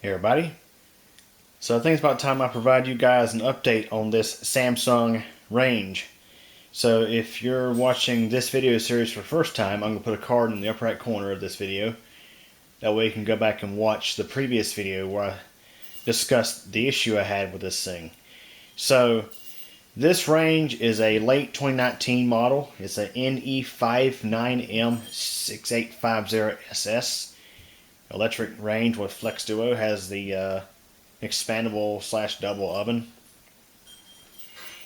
Hey everybody. So I think it's about time I provide you guys an update on this Samsung Range. So if you're watching this video series for the first time, I'm going to put a card in the upper right corner of this video. That way you can go back and watch the previous video where I discussed the issue I had with this thing. So this Range is a late 2019 model. It's a NE59M6850SS electric range with Flex Duo. Has the expandable / double oven.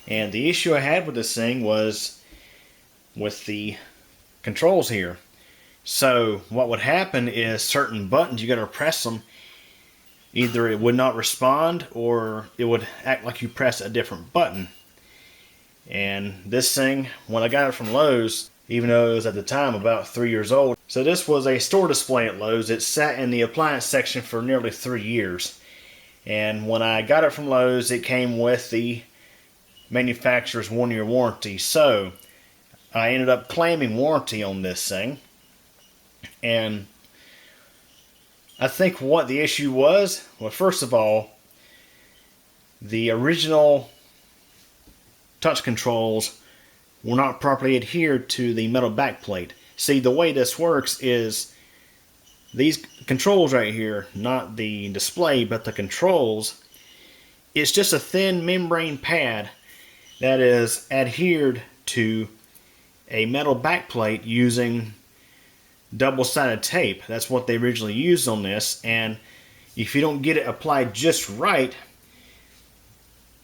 And the issue I had with this thing was with the controls here. So what would happen is certain buttons, you got to press them, either it would not respond or it would act like you press a different button. And this thing, when I got it from Lowe's, even though it was at the time about 3 years old, so this was a store display at Lowe's. It sat in the appliance section for nearly 3 years. And when I got it from Lowe's, it came with the manufacturer's 1-year warranty. So I ended up claiming warranty on this thing. And I think what the issue was, well, first of all, the original touch controls were not properly adhered to the metal backplate. See, the way this works is these controls right here, not the display, but the controls, it's just a thin membrane pad that is adhered to a metal backplate using double-sided tape. That's what they originally used on this, and if you don't get it applied just right,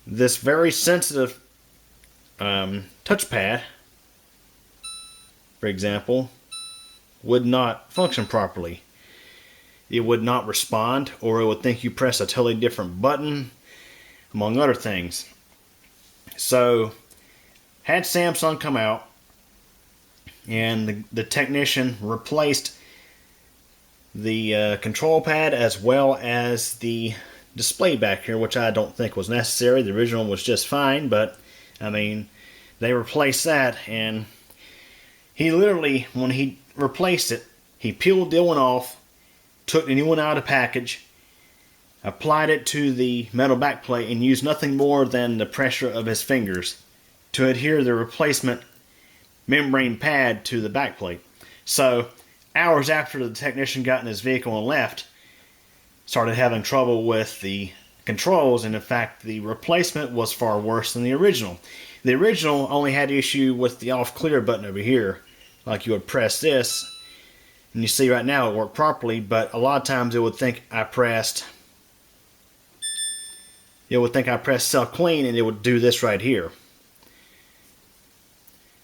this very sensitive touchpad, for example, would not function properly. It would not respond, or it would think you press a totally different button, among other things. So, had Samsung come out and the technician replaced the control pad as well as the display back here, which I don't think was necessary. The original was just fine, but I mean, they replaced that, and he literally, when he replaced it, he peeled the old one off, took the new one out of the package, applied it to the metal backplate, and used nothing more than the pressure of his fingers to adhere the replacement membrane pad to the backplate. So, hours after the technician got in his vehicle and left, started having trouble with the controls, and in fact the replacement was far worse than the original. The original only had issue with the off clear button over here. Like, you would press this, and you see right now it worked properly, but a lot of times it would think I pressed Cell Clean, and it would do this right here.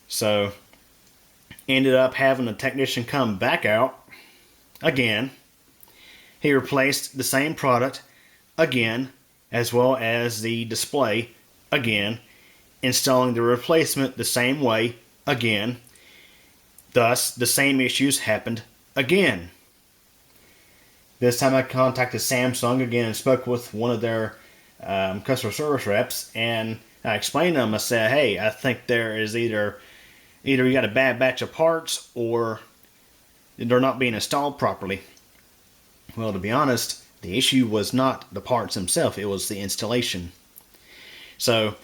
So ended up having the technician come back out again. He replaced the same product again, as well as the display again, installing the replacement the same way again. Thus, the same issues happened again. This time I contacted Samsung again and spoke with one of their customer service reps, and I explained to them, I said, hey, I think there is either you got a bad batch of parts or they're not being installed properly. Well, to be honest, the issue was not the parts themselves, it was the installation. So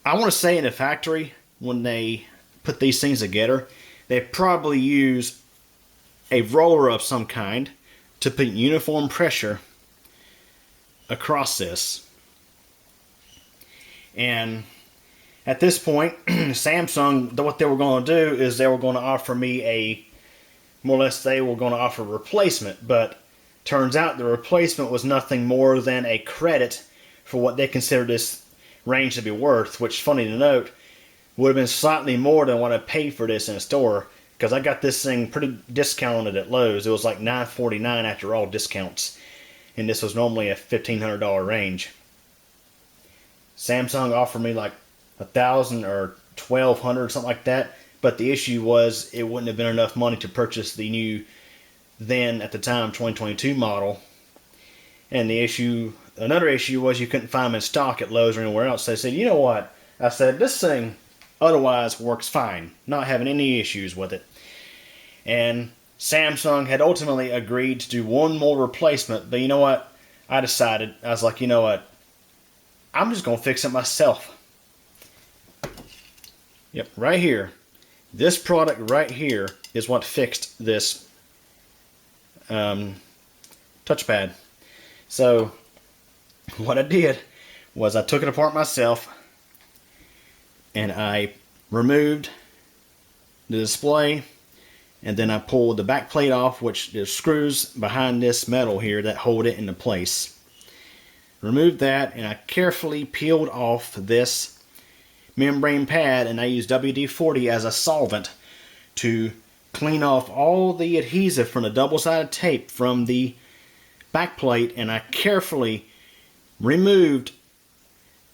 I want to say in the factory, when they put these things together, they probably use a roller of some kind to put uniform pressure across this. And at this point, Samsung, what they were going to do is they were going to offer me more or less they were going to offer a replacement, but turns out the replacement was nothing more than a credit for what they considered this Range to be worth, which, funny to note, would have been slightly more than what I paid for this in a store, because I got this thing pretty discounted at Lowe's. It was like $9.49 after all discounts, and this was normally a $1,500 Range. Samsung offered me like $1,000 or $1,200, something like that, but the issue was it wouldn't have been enough money to purchase the new, then at the time, 2022 model. And another issue was you couldn't find them in stock at Lowe's or anywhere else. So I said, you know what? I said, this thing otherwise works fine, not having any issues with it. And Samsung had ultimately agreed to do one more replacement, but you know what? I decided, I was like, you know what, I'm just going to fix it myself. Yep, right here. This product right here is what fixed this touchpad. So what I did was I took it apart myself and I removed the display, and then I pulled the back plate off, which there's screws behind this metal here that hold it into place. Removed that, and I carefully peeled off this membrane pad, and I used WD-40 as a solvent to clean off all the adhesive from the double-sided tape from the back plate, and I carefully removed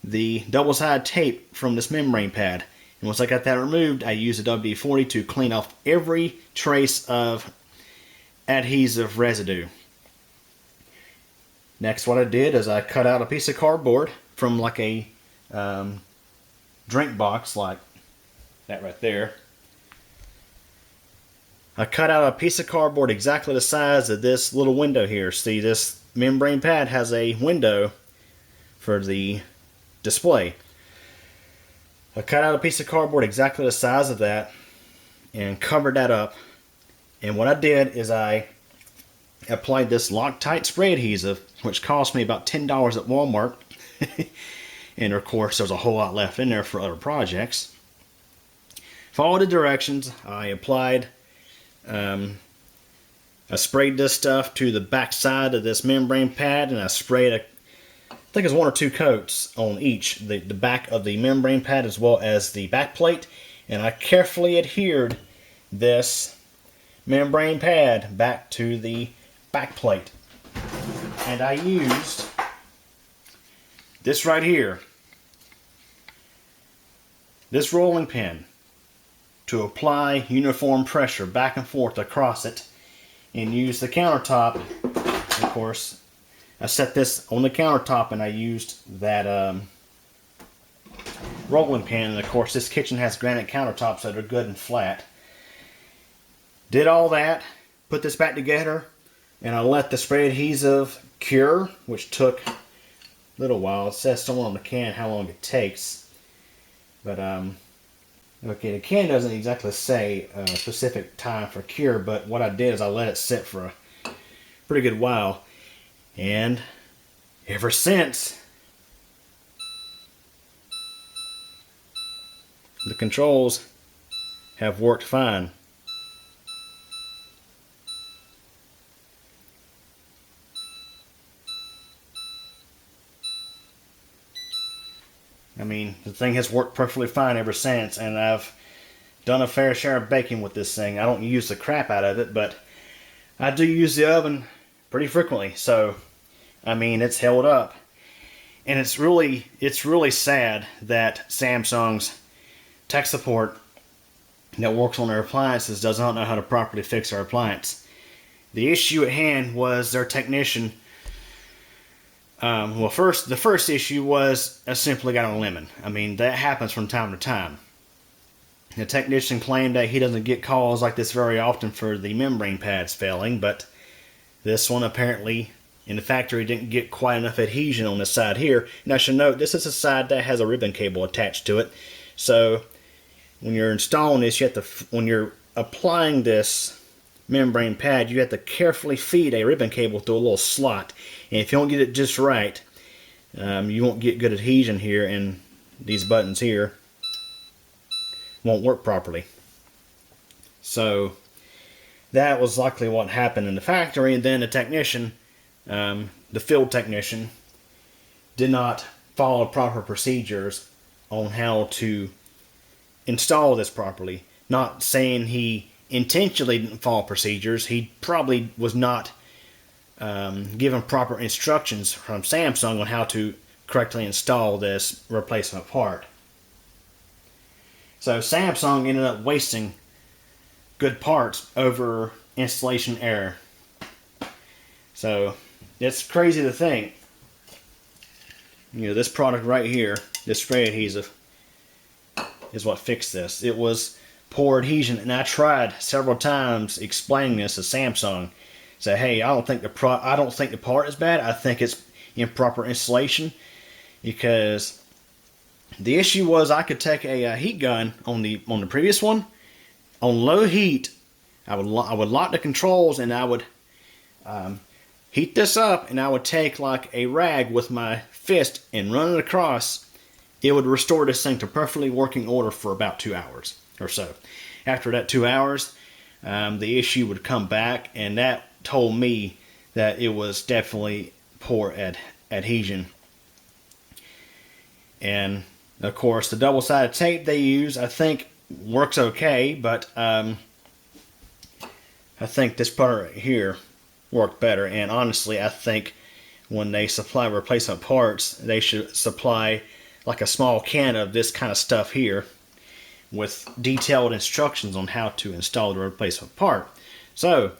the double-sided tape from this membrane pad. And once I got that removed, I used a WD-40 to clean off every trace of adhesive residue. Next, what I did is I cut out a piece of cardboard from like a drink box, like that right there. I cut out a piece of cardboard exactly the size of this little window here. See, this membrane pad has a window for the display. I cut out a piece of cardboard exactly the size of that and covered that up. And what I did is I applied this Loctite spray adhesive, which cost me about $10 at Walmart. And of course there's a whole lot left in there for other projects. Followed the directions. I applied, I sprayed this stuff to the back side of this membrane pad, and I sprayed I think it's 1 or 2 coats on each, the back of the membrane pad as well as the back plate, and I carefully adhered this membrane pad back to the back plate. And I used this right here, this rolling pin, to apply uniform pressure back and forth across it, and use the countertop. Of course, I set this on the countertop, and I used that rolling pin. And of course, this kitchen has granite countertops that are good and flat. Did all that, put this back together, and I let the spray adhesive cure, which took a little while. It says somewhere on the can how long it takes, but okay, the can doesn't exactly say a specific time for cure, but what I did is I let it sit for a pretty good while, and ever since, the controls have worked fine. I mean, the thing has worked perfectly fine ever since, and I've done a fair share of baking with this thing. I don't use the crap out of it, but I do use the oven pretty frequently, so I mean, it's held up. And it's really sad that Samsung's tech support that works on their appliances does not know how to properly fix their appliance. The issue at hand was their technician. The first issue was I simply got a lemon. I mean, that happens from time to time. The technician claimed that he doesn't get calls like this very often for the membrane pads failing, but this one apparently in the factory didn't get quite enough adhesion on this side here. And I should note, this is a side that has a ribbon cable attached to it. So when you're installing this, you have to, when you're applying this membrane pad, you have to carefully feed a ribbon cable through a little slot. And if you don't get it just right, you won't get good adhesion here, and these buttons here won't work properly. So that was likely what happened in the factory, and then the technician, the field technician, did not follow proper procedures on how to install this properly. Not saying he intentionally didn't follow procedures, he probably was not given proper instructions from Samsung on how to correctly install this replacement part. So Samsung ended up wasting good parts over installation error. So it's crazy to think, you know, this product right here, this spray adhesive, is what fixed this. It was poor adhesion, and I tried several times explaining this to Samsung. say, hey, I don't think the part is bad. I think it's improper installation, because the issue was I could take a heat gun on the previous one on low heat. I would lock the controls, and I would heat this up, and I would take like a rag with my fist and run it across. It would restore this thing to perfectly working order for about 2 hours or so. After that 2 hours, the issue would come back, and that told me that it was definitely poor adhesion. And of course, the double-sided tape they use, I think, works okay, but I think this part right here worked better. And honestly, I think when they supply replacement parts, they should supply like a small can of this kind of stuff here with detailed instructions on how to install the replacement part. So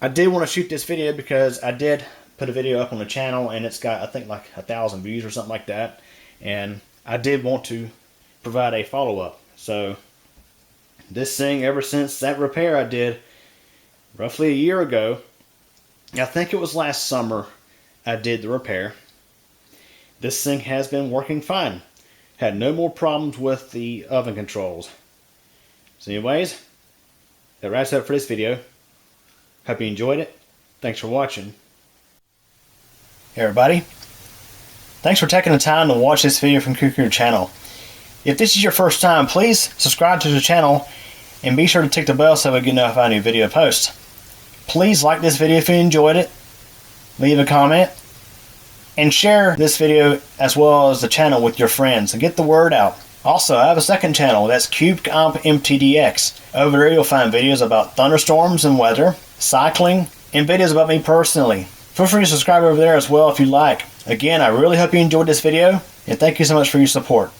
I did want to shoot this video because I did put a video up on the channel, and it's got, I think, like 1,000 views or something like that, and I did want to provide a follow-up. So this thing, ever since that repair I did roughly a year ago, I think it was last summer I did the repair, this thing has been working fine. Had no more problems with the oven controls. So anyways, that wraps it up for this video. Hope you enjoyed it. Thanks for watching. Hey everybody. Thanks for taking the time to watch this video from Cuckoo Channel. If this is your first time, please subscribe to the channel and be sure to tick the bell so we get notified of new video posts. Please like this video if you enjoyed it. Leave a comment. And share this video as well as the channel with your friends and get the word out. Also, I have a second channel, that's CubeComp MTDX. Over there you'll find videos about thunderstorms and weather, cycling, and videos about me personally. Feel free to subscribe over there as well if you like. Again, I really hope you enjoyed this video, and thank you so much for your support.